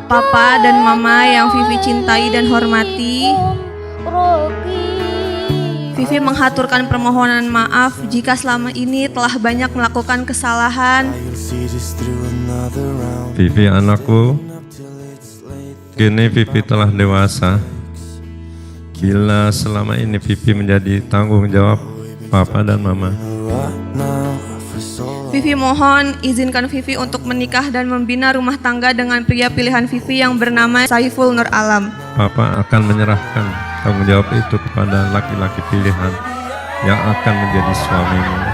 Papa dan Mama yang Vivi cintai dan hormati, Vivi menghaturkan permohonan maaf jika selama ini telah banyak melakukan kesalahan. Vivi anakku, kini Vivi telah dewasa. Bila selama ini Vivi menjadi tanggung jawab Papa dan Mama, Vivi mohon izinkan Vivi untuk menikah dan membina rumah tangga dengan pria pilihan Vivi yang bernama Saiful Nur Alam. Papa akan menyerahkan tanggung jawab itu kepada laki-laki pilihan yang akan menjadi suamimu.